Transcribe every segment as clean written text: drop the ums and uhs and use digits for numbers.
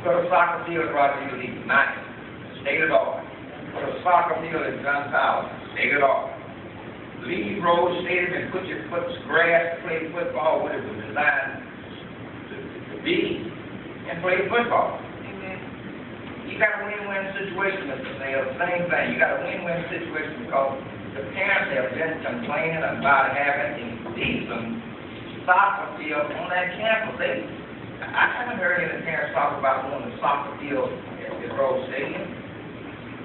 Put a soccer field at Roger Lee, nice, state of the art. Put a soccer field at John Tower, state of the art. Leave Road Stadium and put grass to play football when it was designed to be and play football. You got a win-win situation, Mr. Sales, same thing. You got a win-win situation because the parents have been complaining about having a decent soccer field on that campus. I haven't heard any parents talk about doing the soccer field at Rose Stadium.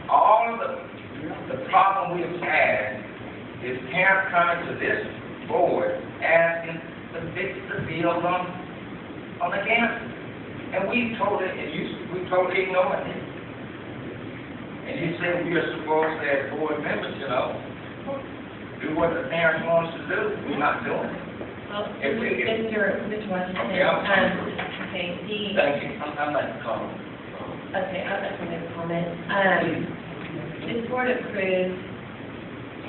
All of the problem we've had is parents coming to this board asking to fix the field on the campus. And we totally ignored it. And you said we are supposed to, as board members, do what the parents want us to do. We're not doing it. Well, Mr. Washington, okay, thank you. I'm not calling. Okay, I'm not going to comment. This board approved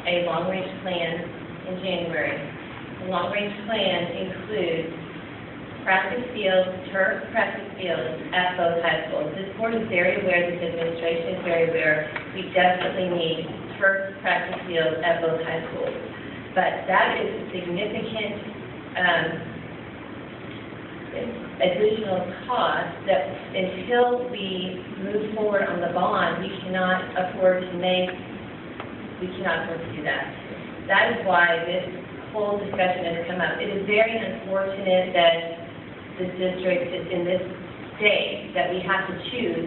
a long-range plan in January. The long-range plan includes practice fields, turf practice fields at both high schools. This board is very aware, this administration is very aware, we definitely need turf practice fields at both high schools. But that is a significant additional cost that until we move forward on the bond, we cannot afford to do that. That is why this whole discussion has come up. It is very unfortunate that the district is in this state that we have to choose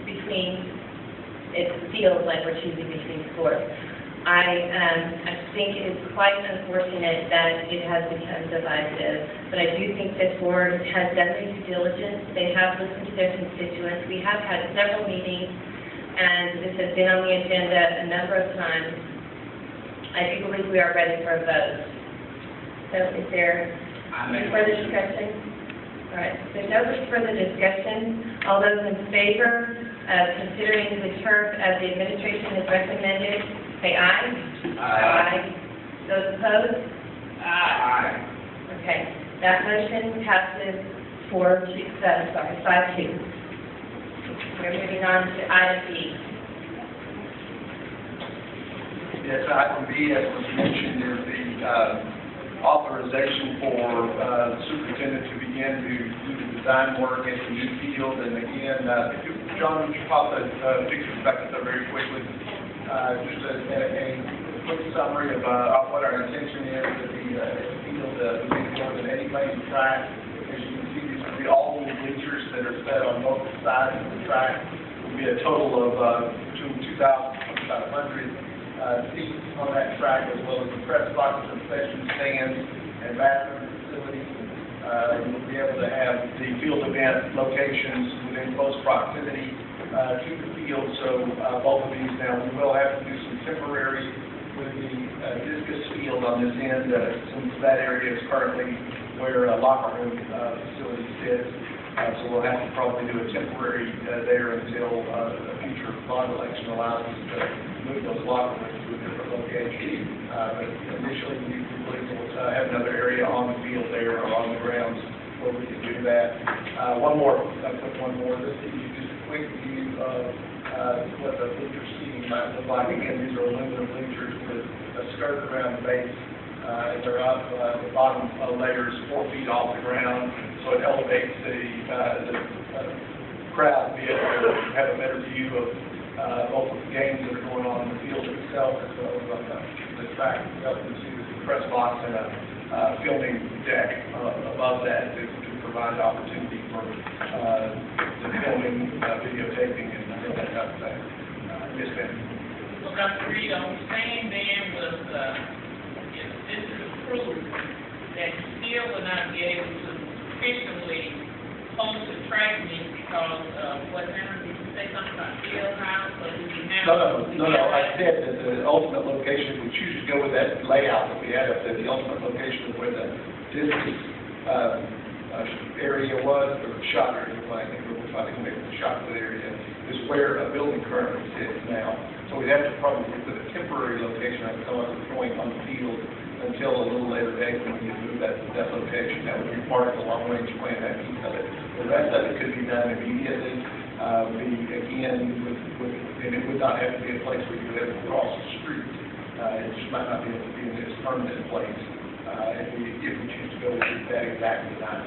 between, it feels like we're choosing between sports. I think it is quite unfortunate that it has become divisive, but I do think this board has done their due diligence. They have listened to their constituents. We have had several meetings, and this has been on the agenda a number of times. I do believe we are ready for a vote. So is there any further discussion? All right, if there's no further discussion, all those in favor of considering the turf as the administration has recommended, say aye. Aye. Those opposed? Aye. Okay, that motion passes 5-2. We're moving on to ISD. Yes, item B, as was mentioned, is the authorization for the superintendent to begin to do the design work at the new field. And again, John, would you pop the pictures back up there very quickly? Just a quick summary of what our intention is at the field. The big more than anything track. As you can see, these will be all the bleachers that are set on both sides of the track. It will be a total of between 2,000 and 2,500 seats on that track, as well as the press boxes, concession stands, and bathroom facilities. You'll be able to have the field event locations within close proximity to the field. So both of these now, we will have to do some temporary with the discus field on this end, since that area is currently where a locker room facility sits. So we'll have to probably do a temporary there until a future bond election allows us to move those locker rooms to a different location. But initially, we believe we'll have another area on the field there or on the grounds where we can do that. One more. This is just a quick view of what the bleacher seating might look like. Again, these are aluminum bleachers with a skirt around the base. They're up, the bottom layer is 4 feet off the ground, so it elevates the crowd to be able to have a better view of both of the games that are going on in the field itself, as well as on the track itself. You see the press box and a filming deck above that to provide opportunity for the filming, videotaping, and that type of thing. Yes, ma'am. So, Dr. Reed, I'm saying then was, if this is approved, that you still will not be able to efficiently host a track meet because what happened, did you say something about field house, or did you have? No. I said that the ultimate location, we choose to go with that layout that we had up there, the ultimate location of where the distance area was, or the shot area, I think we're trying to make the shot put area, is where a building currently sits now. So we'd have to probably put a temporary location on some other point on the field until a little later date when we move that location. That would be part of the long-range plan, that piece of it. The rest of it could be done immediately. And it would not have to be a place where you would have to cross the street. It just might not be able to be in this permanent place, if we choose to go with that exact design.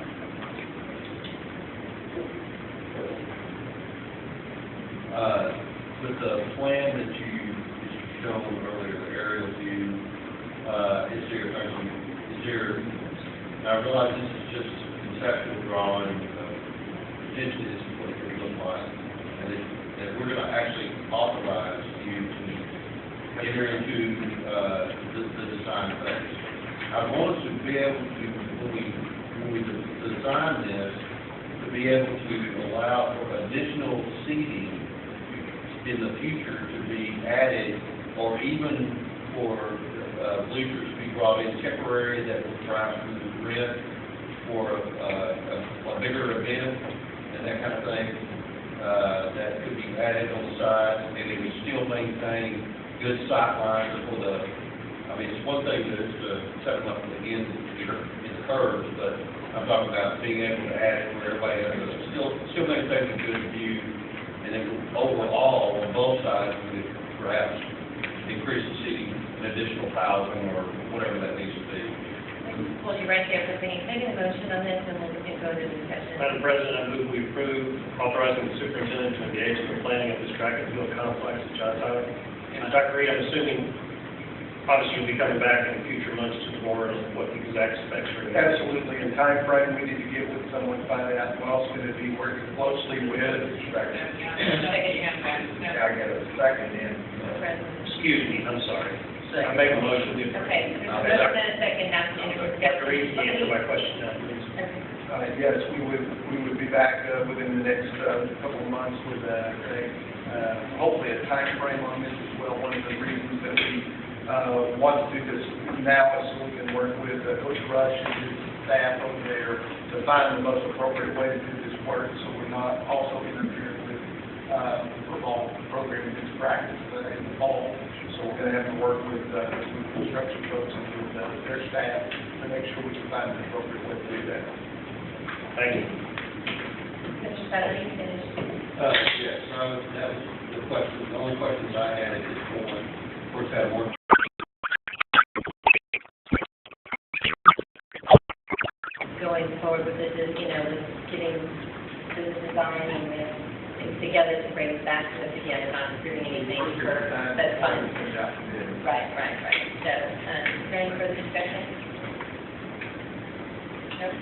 With the plan that you showed earlier, the aerial view, is there, I realize this is just conceptual drawing, potentially this is what it could look like, and that we're going to actually authorize you to enter into the design phase. I want us to be able to, when we design this, to be able to allow for additional seating in the future to be added, or even for bleachers to be brought in temporary that will perhaps we would rent for a bigger event and that kind of thing, that could be added on the side, and it would still maintain good sight lines for the, I mean, it's one thing to set them up at the end in the curves, but I'm talking about being able to add it where everybody still maintain a good view, and then overall, on both sides, we could perhaps increase the seating an additional 1,000 or whatever that needs to be. Hold you right there for a second. Make a motion on this, and we'll go to discussion. Madam President, I move we approve authorizing the superintendent to engage in the planning of this track and field complex at John Tyler. Dr. Reed, I'm assuming, obviously, you'll be coming back in future months to the board on what the exact specs are. Absolutely. In time frame, we need to get with someone to find out. We're also going to be working closely with. Second, I got a second in. Excuse me, I'm sorry. I make a motion to approve. Okay, Mr. President, a second, now to enter Dr. Reed, can you answer discussion. my question now, please? Yes, we would be back within the next couple of months with hopefully a time frame on this as well. One of the reasons that we want to do this now is so we can work with Coach Rush and his staff over there to find the most appropriate way to do this work, so we're not also interfering with football programming and practice in the fall. So we're going to have to work with construction folks and with their staff to make sure we can find an appropriate way to do that. Thank you. Mr. Feather, you finished? Yes, that was the question, the only questions I had at this point. Of course, I had work. Going forward with this, with getting to the design and with things together to bring it back to us again, not doing anything for, that's fine. Right. So, is there any further discussion? Nope.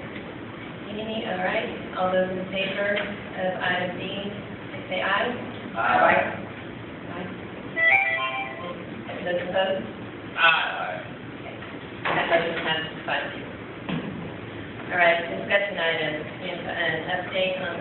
Any, all right, all those in favor of item D, say aye. Aye. Those opposed? Aye. That motion passes 5-0. All right, discussion items, we have an update on